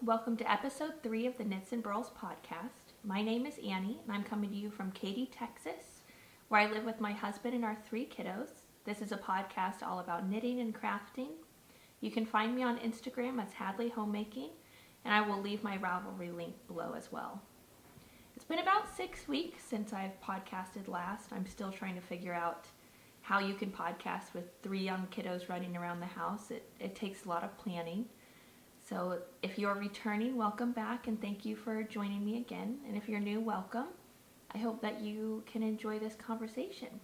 Welcome to episode 3 of the Knits and Burls podcast. My name is Annie, and I'm coming to you from Katy, Texas, where I live with my husband and our 3 kiddos. This is a podcast all about knitting and crafting. You can find me on Instagram as Hadley Homemaking, and I will leave my Ravelry link below as well. It's been about 6 weeks since I've podcasted last. I'm still trying to figure out how you can podcast with 3 young kiddos running around the house. It takes a lot of planning. So if you're returning, welcome back, and thank you for joining me again. And if you're new, welcome. I hope that you can enjoy this conversation.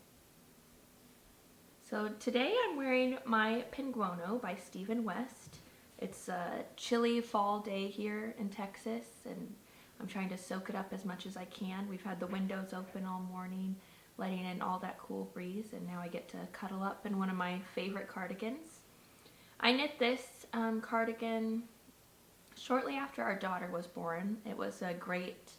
So today I'm wearing my PENGUONO by Stephen West. It's a chilly fall day here in Texas, and I'm trying to soak it up as much as I can. We've had the windows open all morning, letting in all that cool breeze, and now I get to cuddle up in one of my favorite cardigans. I knit this cardigan shortly after our daughter was born. It was a great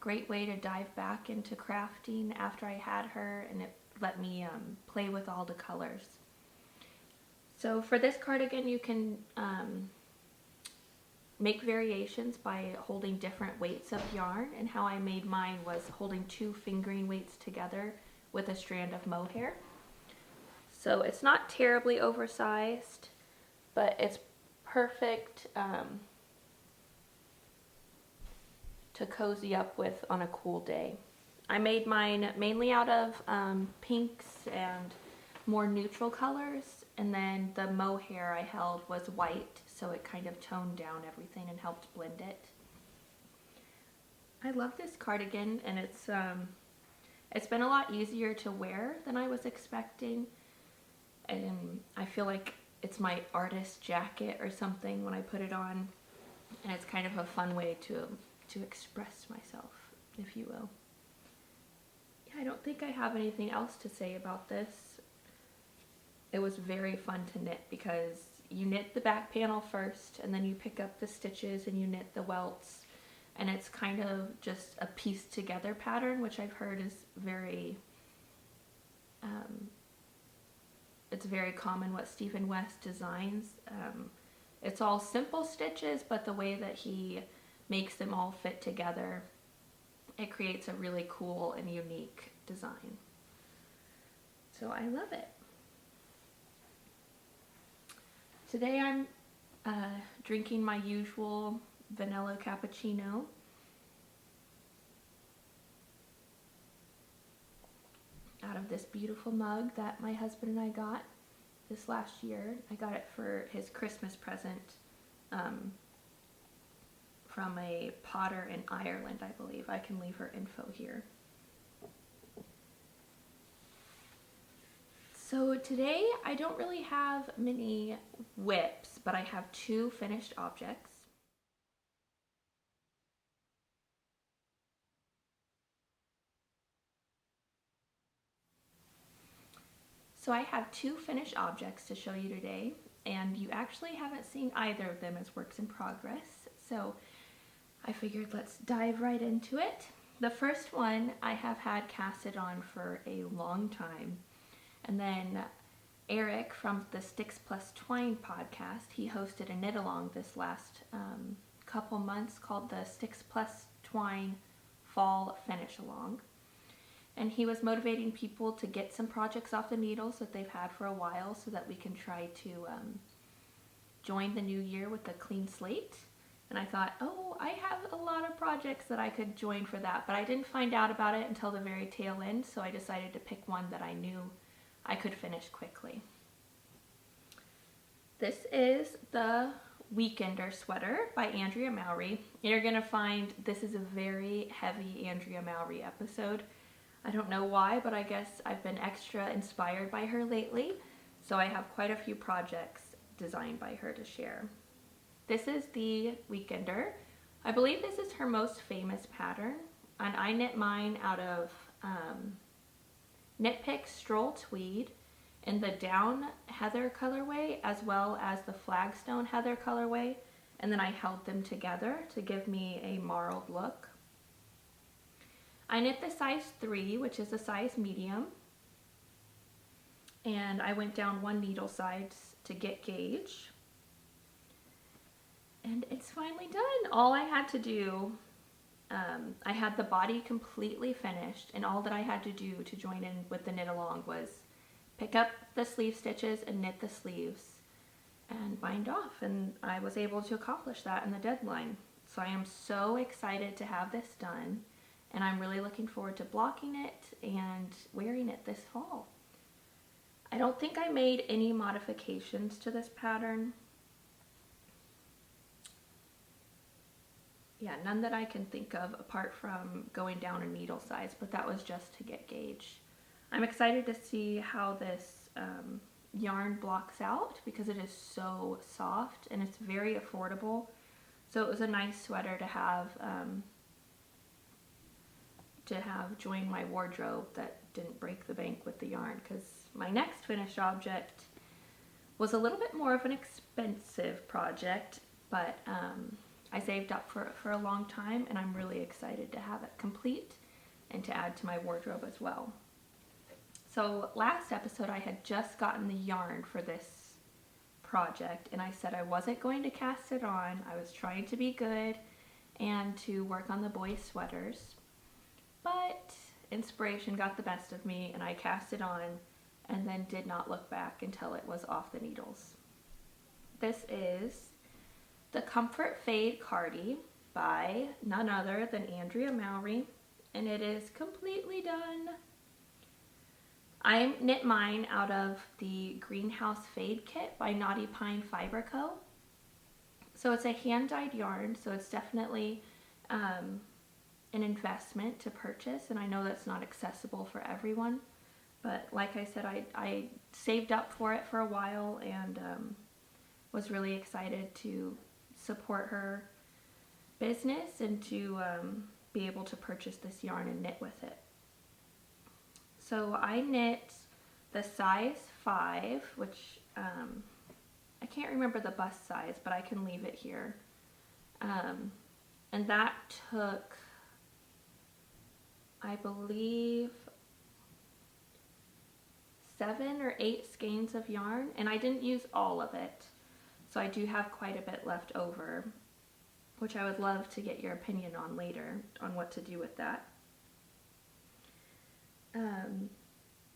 way to dive back into crafting after I had her, and it let me play with all the colors. So for this cardigan, you can make variations by holding different weights of yarn, and how I made mine was holding 2 fingering weights together with a strand of mohair. So it's not terribly oversized, but it's perfect to cozy up with on a cool day. I made mine mainly out of pinks and more neutral colors, and then the mohair I held was white, so it kind of toned down everything and helped blend it. I love this cardigan, and it's been a lot easier to wear than I was expecting, and I feel like it's my artist jacket or something when I put it on, and it's kind of a fun way to express myself, if you will. Yeah, I don't think I have anything else to say about this. It was very fun to knit because you knit the back panel first, and then you pick up the stitches and you knit the welts, and it's kind of just a pieced together pattern, which I've heard is very it's very common what Stephen West designs. It's all simple stitches, but the way that he makes them all fit together, it creates a really cool and unique design. So I love it. Today I'm drinking my usual vanilla cappuccino. Out of this beautiful mug that my husband and I got this last year. I got it for his Christmas present from a potter in Ireland, I believe. I can leave her info here. So today I don't really have many whips, but I have 2 finished objects. So I have 2 finished objects to show you today, and you actually haven't seen either of them as works in progress, so I figured let's dive right into it. The first one I have had casted on for a long time, and then Eric from the Sticks Plus Twine podcast, he hosted a knit along this last couple months called the Sticks Plus Twine Fall Finish Along. And he was motivating people to get some projects off the needles that they've had for a while, so that we can try to join the new year with a clean slate. And I thought, oh, I have a lot of projects that I could join for that, but I didn't find out about it until the very tail end, so I decided to pick one that I knew I could finish quickly. This is the Weekender sweater by ANDREA MOWRY. You're going to find this is a very heavy ANDREA MOWRY episode. I don't know why, but I guess I've been extra inspired by her lately, so I have quite a few projects designed by her to share. This is the Weekender. I believe this is her most famous pattern, and I knit mine out of Knit Pick STROLL Tweed in the Down Heather colorway, as well as the Flagstone Heather colorway, and then I held them together to give me a marled look. I knit the size 3, which is a size medium, and I went down 1 needle size to get gauge. And it's finally done. All I had to do, I had the body completely finished, and all that I had to do to join in with the knit along was pick up the sleeve stitches and knit the sleeves and bind off, and I was able to accomplish that in the deadline. So I am so excited to have this done, and I'm really looking forward to blocking it and wearing it this fall. I don't think I made any modifications to this pattern. Yeah, none that I can think of apart from going down a needle size, but that was just to get gauge. I'm excited to see how this yarn blocks out because it is so soft and it's very affordable. So it was a nice sweater to have join my wardrobe that didn't break the bank with the yarn, because my next finished object was a little bit more of an expensive project, but I saved up for it for a long time, and I'm really excited to have it complete and to add to my wardrobe as well. So last episode I had just gotten the yarn for this project, and I said I wasn't going to cast it on. I was trying to be good and to work on the boys' sweaters, but inspiration got the best of me and I cast it on and then did not look back until it was off the needles. This is the Comfort Fade CARDI by none other than ANDREA MOWRY, and it is completely done. I knit mine out of the Greenhouse Fade Kit by Knotty Pine Fiber Co. So it's a hand-dyed yarn, so it's definitely an investment to purchase, and I know that's not accessible for everyone, but like I said, I saved up for it for a while and was really excited to support her business and to be able to purchase this yarn and knit with it. So I knit the size 5, which I can't remember the bust size, but I can leave it here. And that took, I believe, 7 or 8 skeins of yarn, and I didn't use all of it. So I do have quite a bit left over, which I would love to get your opinion on later on what to do with that.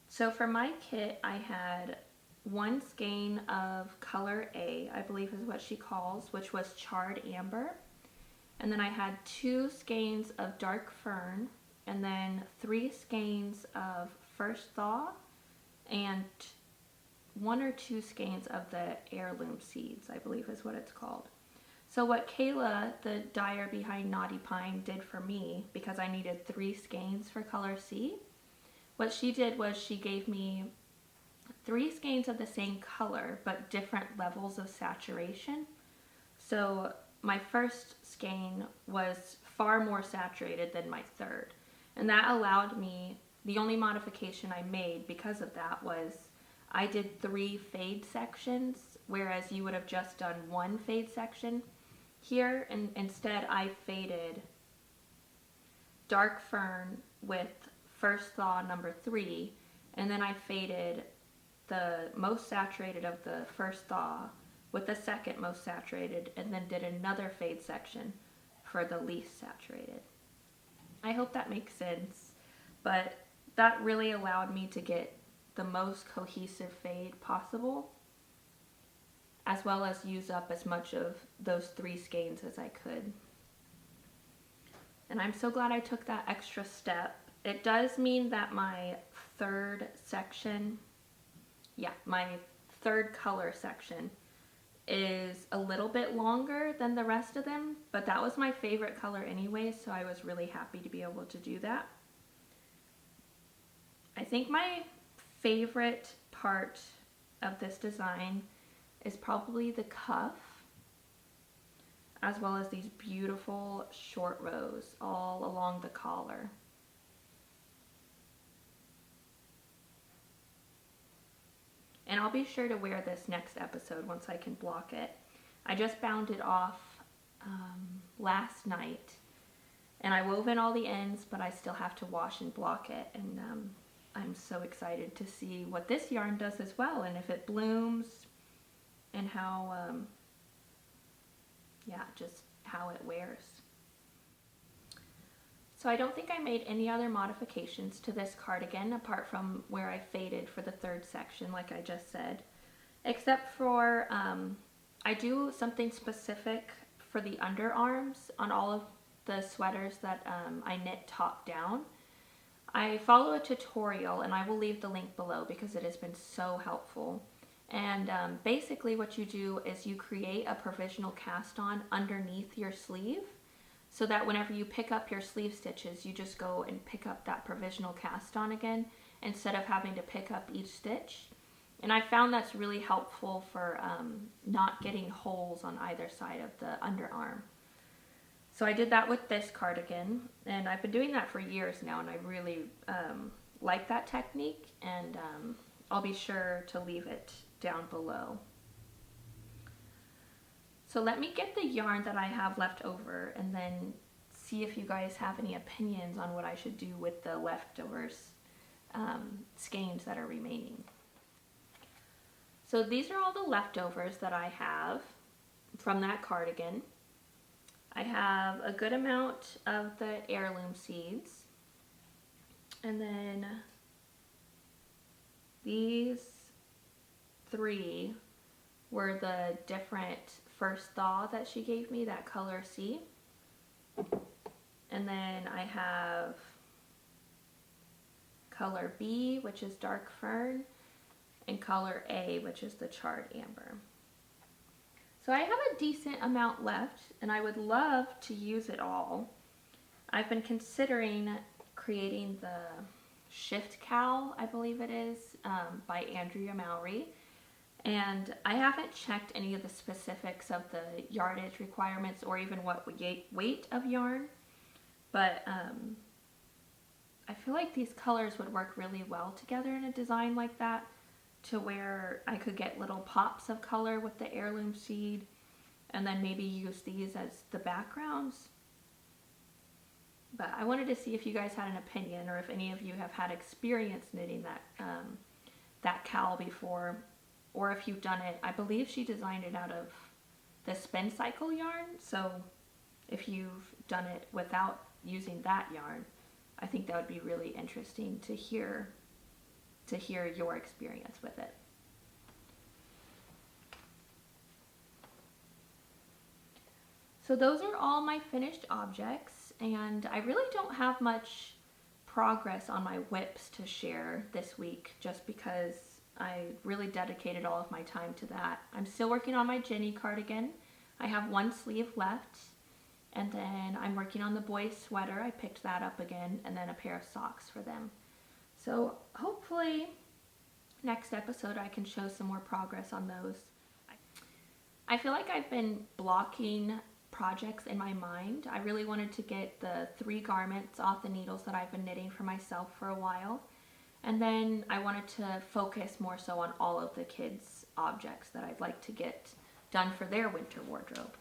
So for my kit, I had 1 skein of color A, I believe is what she calls, which was charred amber. And then I had 2 skeins of dark fern, and then 3 skeins of first thaw, and 1 or 2 skeins of the heirloom seeds, I believe is what it's called. So what Kayla, the dyer behind Knotty Pine, did for me, because I needed 3 skeins for color C, what she did was she gave me 3 skeins of the same color, but different levels of saturation. So my first skein was far more saturated than my third. And that allowed me, the only modification I made because of that was I did 3 fade sections, whereas you would have just done 1 fade section here, and instead I faded dark fern with first thaw number 3, and then I faded the most saturated of the first thaw with the second most saturated, and then did another fade section for the least saturated. I hope that makes sense, but that really allowed me to get the most cohesive fade possible, as well as use up as much of those 3 skeins as I could. And I'm so glad I took that extra step. It does mean that my third section, my third color section is a little bit longer than the rest of them, but that was my favorite color anyway, so I was really happy to be able to do that. I think my favorite part of this design is probably the cuff, as well as these beautiful short rows all along the collar. And I'll be sure to wear this next episode once I can block it. I just bound it off last night, and I wove in all the ends, but I still have to wash and block it, and I'm so excited to see what this yarn does as well, and if it blooms, and how yeah, just how it wears. So I don't think I made any other modifications to this cardigan apart from where I faded for the third section, like I just said. Except for, I do something specific for the underarms on all of the sweaters that I knit top down. I follow a tutorial, and I will leave the link below because it has been so helpful. And basically what you do is you create a provisional cast on underneath your sleeve, so that whenever you pick up your sleeve stitches, you just go and pick up that provisional cast on again instead of having to pick up each stitch. And I found that's really helpful for not getting holes on either side of the underarm. So I did that with this cardigan, and I've been doing that for years now, and I really like that technique, and I'll be sure to leave it down below. So let me get the yarn that I have left over and then see if you guys have any opinions on what I should do with the leftovers skeins that are remaining. So these are all the leftovers that I have from that cardigan. I have a good amount of the heirloom seeds, and then these 3 were the different first thaw that she gave me, that color C. And then I have color B, which is dark fern, and color A, which is the charred amber. So I have a decent amount left, and I would love to use it all. I've been considering creating the Shift COWL, I believe it is, by ANDREA MOWRY. And I haven't checked any of the specifics of the yardage requirements or even what weight of yarn, but I feel like these colors would work really well together in a design like that, to where I could get little pops of color with the heirloom seed and then maybe use these as the backgrounds. But I wanted to see if you guys had an opinion, or if any of you have had experience knitting that cowl before, or if you've done it. I believe she designed it out of the spin cycle yarn, so if you've done it without using that yarn, I think that would be really interesting to hear your experience with it. So those are all my finished objects, and I really don't have much progress on my whips to share this week, just because I really dedicated all of my time to that. I'm still working on my Jenny cardigan. I have 1 sleeve left, and then I'm working on the boys' sweater. I picked that up again, and then a pair of socks for them. So hopefully next episode I can show some more progress on those. I feel like I've been blocking projects in my mind. I really wanted to get the 3 garments off the needles that I've been knitting for myself for a while. And then I wanted to focus more so on all of the kids' objects that I'd like to get done for their winter wardrobe.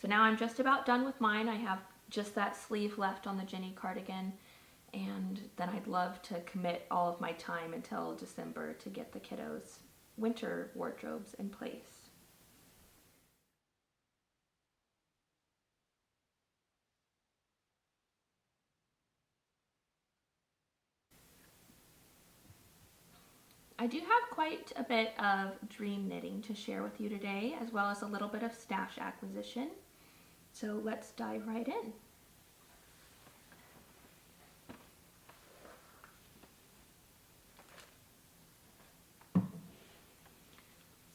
So now I'm just about done with mine. I have just that sleeve left on the Jenny cardigan, and then I'd love to commit all of my time until December to get the kiddos' winter wardrobes in place. I do have quite a bit of dream knitting to share with you today, as well as a little bit of stash acquisition. So let's dive right in.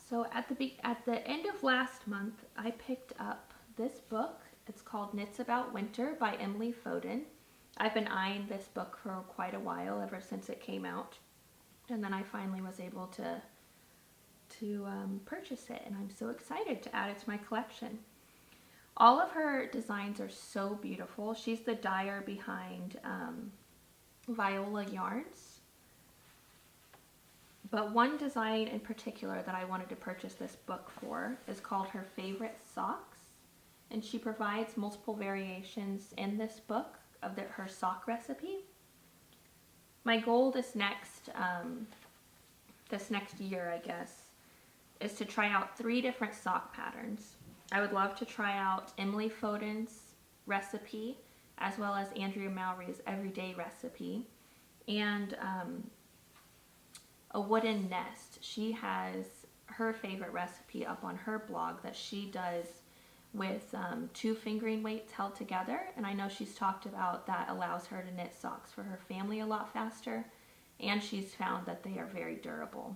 So at the end of last month, I picked up this book. It's called Knits About Winter by Emily FODEN. I've been eyeing this book for quite a while, ever since it came out. And then I finally was able to purchase it, and I'm so excited to add it to my collection. All of her designs are so beautiful. She's the dyer behind Viola Yarns. But one design in particular that I wanted to purchase this book for is called Her Favorite Socks. And she provides multiple variations in this book of her sock recipe. My goal this next year, I guess, is to try out 3 different sock patterns. I would love to try out Emily Foden's recipe as well as Andrea MOWRY's everyday recipe, and a wooden nest. She has her favorite recipe up on her blog that she does with 2 fingering weights held together, and I know she's talked about that allows her to knit socks for her family a lot faster, and she's found that they are very durable.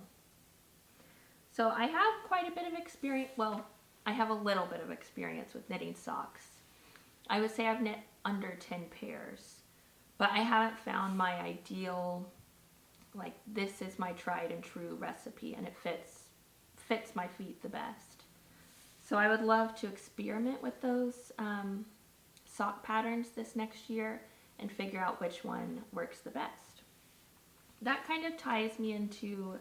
So I have quite a bit of experience, well, I have a little bit of experience with knitting socks. I would say I've knit under 10 pairs, but I haven't found my ideal, like this is my tried and true recipe and it fits my feet the best. So I would love to experiment with those sock patterns this next year and figure out which one works the best. That kind of ties me into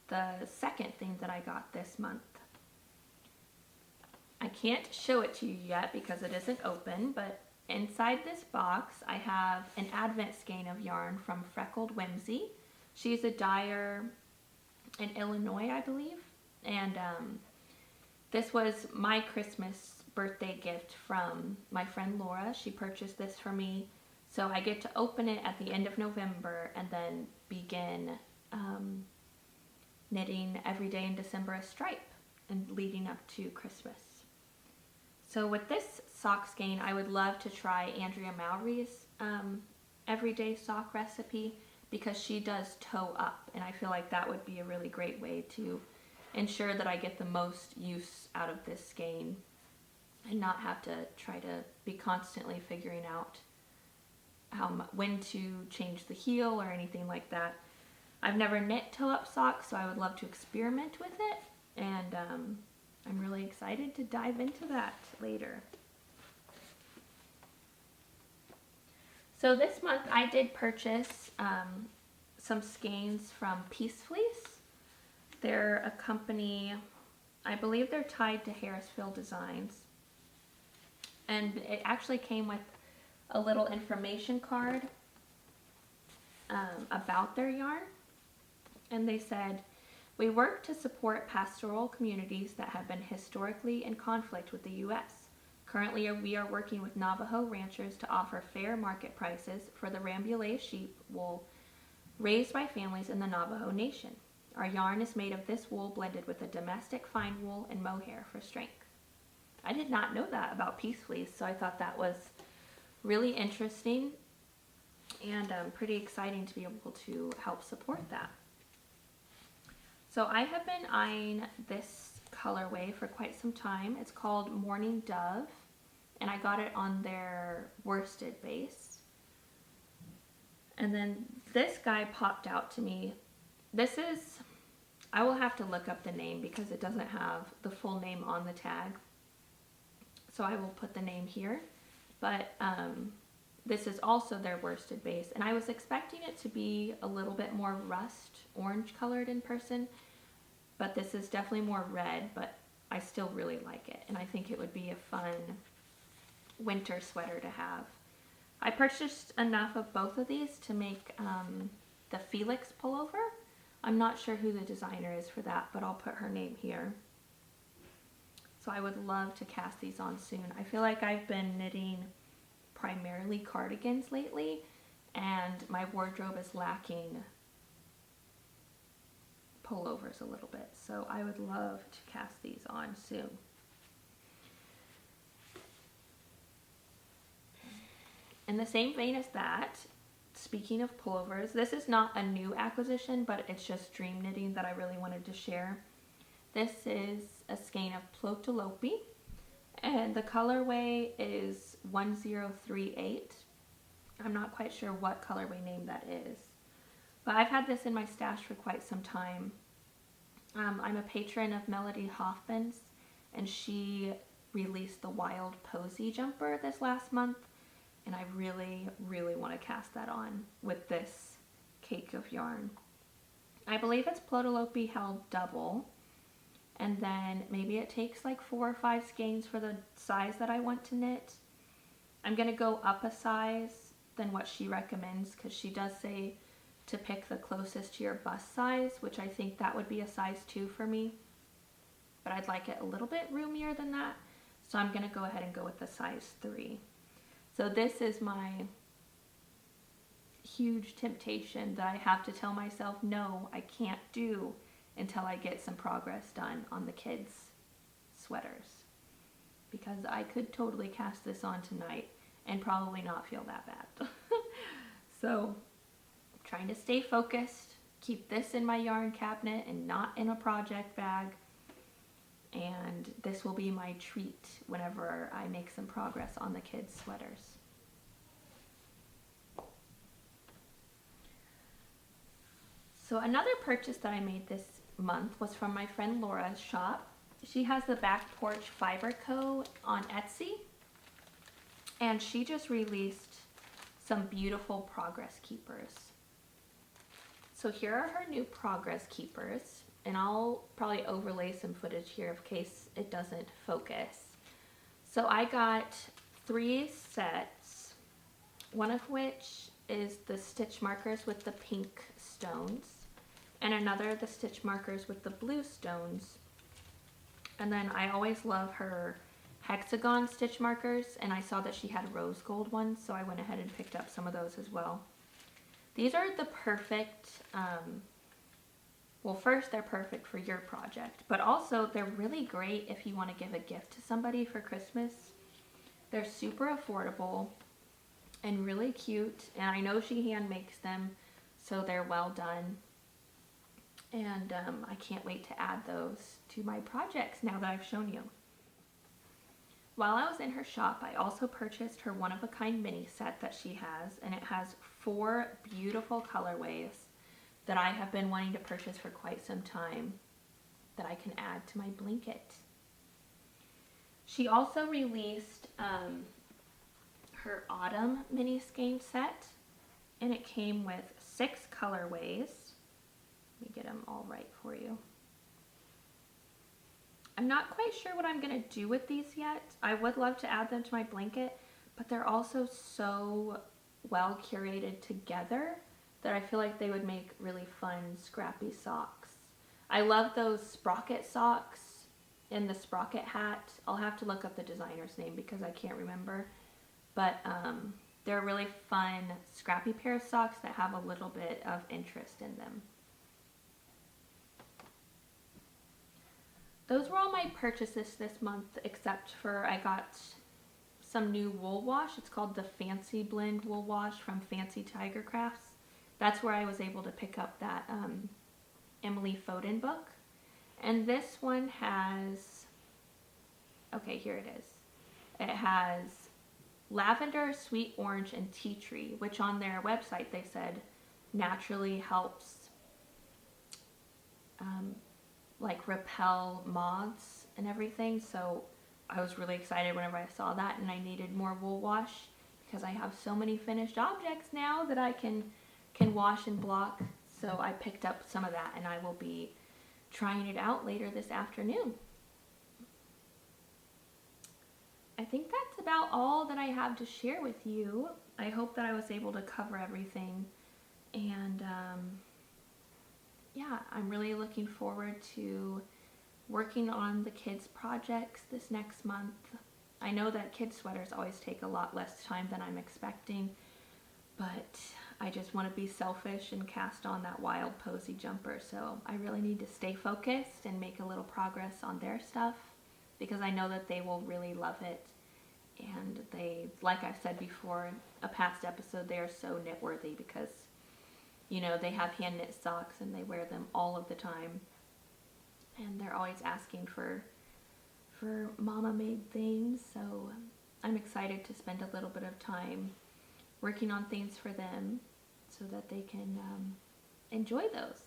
the second thing that I got this month. I can't show it to you yet because it isn't open, but inside this box I have an advent skein of yarn from FRECKLED WHIMSY. She's a dyer in Illinois, I believe, and this was my Christmas birthday gift from my friend Laura. She purchased this for me, so I get to open it at the end of November and then begin knitting every day in December a stripe and leading up to Christmas. So with this sock skein, I would love to try Andrea MOWRY's everyday sock recipe because she does toe up, and I feel like that would be a really great way to ensure that I get the most use out of this skein and not have to try to be constantly figuring out when to change the heel or anything like that. I've never knit toe-up socks, so I would love to experiment with it, and I'm really excited to dive into that later. So this month I did purchase some skeins from Fleece. They're a company, I believe they're tied to Harrisville Designs, and it actually came with a little information card about their yarn. And they said, "We work to support pastoral communities that have been historically in conflict with the U.S. Currently, we are working with Navajo ranchers to offer fair market prices for the Rambouillet sheep wool raised by families in the Navajo Nation. Our yarn is made of this wool blended with a domestic fine wool and mohair for strength." I did not know that about Fleece, so I thought that was really interesting and pretty exciting to be able to help support that. So I have been eyeing this colorway for quite some time. It's called Morning Dove, and I got it on their worsted base. And then this guy popped out to me. This is, I will have to look up the name because it doesn't have the full name on the tag. So I will put the name here. But this is also their worsted base, and I was expecting it to be a little bit more rust orange colored in person, but this is definitely more red, but I still really like it, and I think it would be a fun winter sweater to have. I purchased enough of both of these to make the FELIX pullover. I'm not sure who the designer is for that, but I'll put her name here. So I would love to cast these on soon. I feel like I've been knitting primarily cardigans lately, and my wardrobe is lacking pullovers a little bit, so I would love to cast these on soon. In the same vein as that, speaking of pullovers, this is not a new acquisition, but it's just dream knitting that I really wanted to share. This is a skein of Plötulopi, and the colorway is 1038. I'm not quite sure what colorway name that is, but I've had this in my stash for quite some time. I'm a patron of Melody Hoffman's, and she released the Wild Posy jumper this last month, and I really, really want to cast that on with this cake of yarn. I believe it's Plötulopi held double, and then maybe it takes like 4 or 5 skeins for the size that I want to knit. I'm going to go up a size than what she recommends, because she does say to pick the closest to your bust size, which I think that would be a size 2 for me. But I'd like it a little bit roomier than that, So I'm going to go ahead and go with the size 3. So this is my huge temptation that I have to tell myself, no, I can't do until I get some progress done on the kids' sweaters. Because I could totally cast this on tonight and probably not feel that bad. So, trying to stay focused, keep this in my yarn cabinet and not in a project bag. And this will be my treat whenever I make some progress on the kids' sweaters. So another purchase that I made this month was from my friend Laura's shop. She has the Back Porch Fiber Co. on Etsy. And she just released some beautiful progress keepers. So here are her new progress keepers. And I'll probably overlay some footage here in case it doesn't focus. So I got 3 sets, one of which is the stitch markers with the pink stones, and another the stitch markers with the blue stones. And then I always love her hexagon stitch markers, and I saw that she had rose gold ones, so I went ahead and picked up some of those as well. These are the perfect, well, first they're perfect for your project, but also they're really great if you want to give a gift to somebody for Christmas. They're super affordable and really cute, and I know she hand makes them, so they're well done. And I can't wait to add those to my projects now that I've shown you. While I was in her shop, I also purchased her one-of-a-kind mini set that she has, and it has 4 beautiful colorways that I have been wanting to purchase for quite some time that I can add to my blanket. She also released her autumn mini skein set, and it came with 6 colorways. Let me get them all right for you. I'm not quite sure what I'm going to do with these yet. I would love to add them to my blanket, but they're also so well curated together that I feel like they would make really fun scrappy socks. I love those sprocket socks and the sprocket hat. I'll have to look up the designer's name because I can't remember. But they're a really fun scrappy pair of socks that have a little bit of interest in them. Those were all my purchases this month, except for I got some new wool wash. It's called the Fancy Blend Wool Wash from Fancy Tiger Crafts. That's where I was able to pick up that Emily FODEN book. And this one has, okay, here it is. It has lavender, sweet orange, and tea tree, which on their website they said naturally helps like repel moths and everything. So I was really excited whenever I saw that, and I needed more wool wash because I have so many finished objects now that I can wash and block. So I picked up some of that, and I will be trying it out later this afternoon. I think that's about all that I have to share with you. I hope that I was able to cover everything, and yeah, I'm really looking forward to working on the kids' projects this next month. I know that kids' sweaters always take a lot less time than I'm expecting, but I just want to be selfish and cast on that wild posy jumper, so I really need to stay focused and make a little progress on their stuff because I know that they will really love it. And they, like I said before in a past episode, they are so knit worthy because, you know, they have hand knit socks and they wear them all of the time. And they're always asking for mama made things. So I'm excited to spend a little bit of time working on things for them so that they can enjoy those.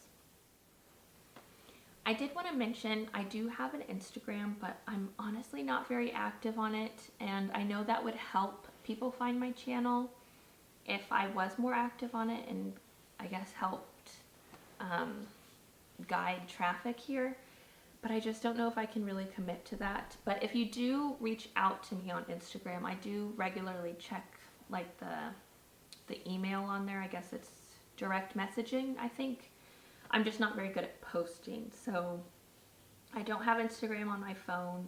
I did want to mention I do have an Instagram, but I'm honestly not very active on it, and I know that would help people find my channel if I was more active on it and I guess helped guide traffic here, but I just don't know if I can really commit to that. But if you do reach out to me on Instagram, I do regularly check like the email on there. I guess it's direct messaging, I think. I'm just not very good at posting, so I don't have Instagram on my phone,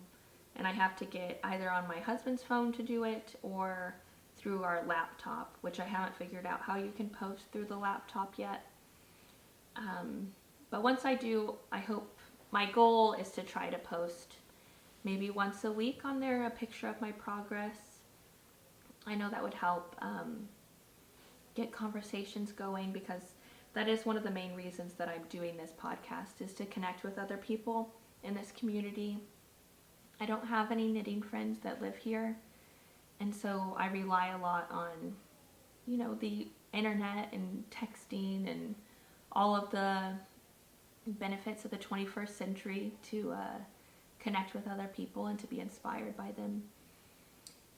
and I have to get either on my husband's phone to do it or through our laptop, which I haven't figured out how you can post through the laptop yet. But once I do, I hope, my goal is to try to post maybe once a week on there a picture of my progress. I know that would help get conversations going, because that is one of the main reasons that I'm doing this podcast, is to connect with other people in this community. I don't have any knitting friends that live here, and so I rely a lot on, you know, the internet and texting and all of the benefits of the 21st century to connect with other people and to be inspired by them.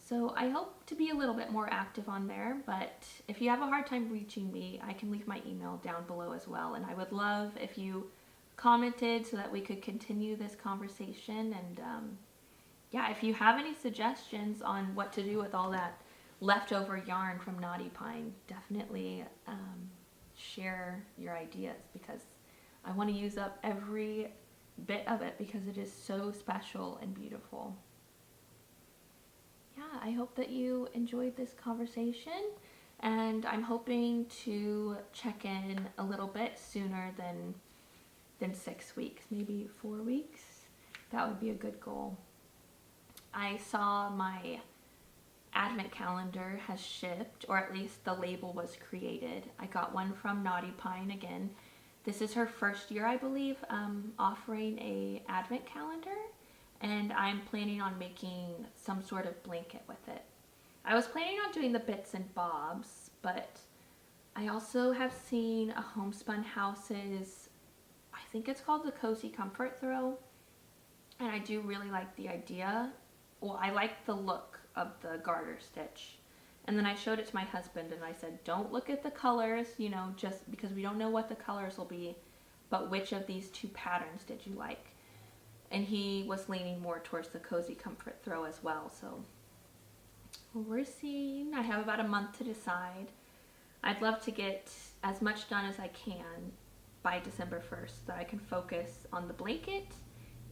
So I hope to be a little bit more active on there, but if you have a hard time reaching me, I can leave my email down below as well, and I would love if you commented so that we could continue this conversation. And yeah, if you have any suggestions on what to do with all that leftover yarn from Knotty Pine, definitely share your ideas, because I want to use up every bit of it because it is so special and beautiful. Yeah, I hope that you enjoyed this conversation, and I'm hoping to check in a little bit sooner than 6 weeks, maybe 4 weeks. That would be a good goal. I saw my advent calendar has shipped, or at least the label was created. I got one from Knotty Pine again. This is her first year, I believe, offering a advent calendar, and I'm planning on making some sort of blanket with it. I was planning on doing the bits and bobs, but I also have seen a Homespun House's, I think it's called the Cozy Comfort Throw, and I do really like the idea. Well, I like the look of the garter stitch. And then I showed it to my husband and I said, don't look at the colors, you know, just because we don't know what the colors will be, but which of these two patterns did you like? And he was leaning more towards the Cozy Comfort Throw as well, so we're seeing. I have about a month to decide. I'd love to get as much done as I can by December 1st so that I can focus on the blanket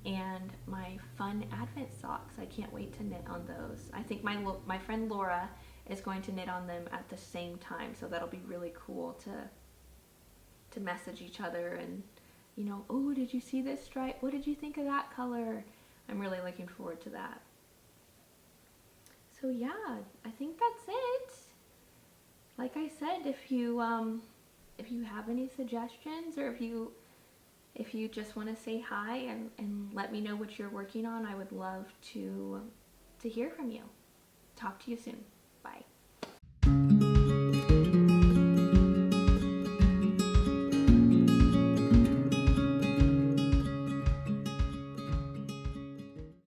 and my fun advent socks. I can't wait to knit on those. I think my friend Laura is going to knit on them at the same time, so that'll be really cool to message each other and, you know, oh, did you see this stripe? What did you think of that color? I'm really looking forward to that. So yeah, I think that's it. Like I said, if you have any suggestions, or if you just want to say hi and let me know what you're working on, I would love to hear from you. Talk to you soon. Bye.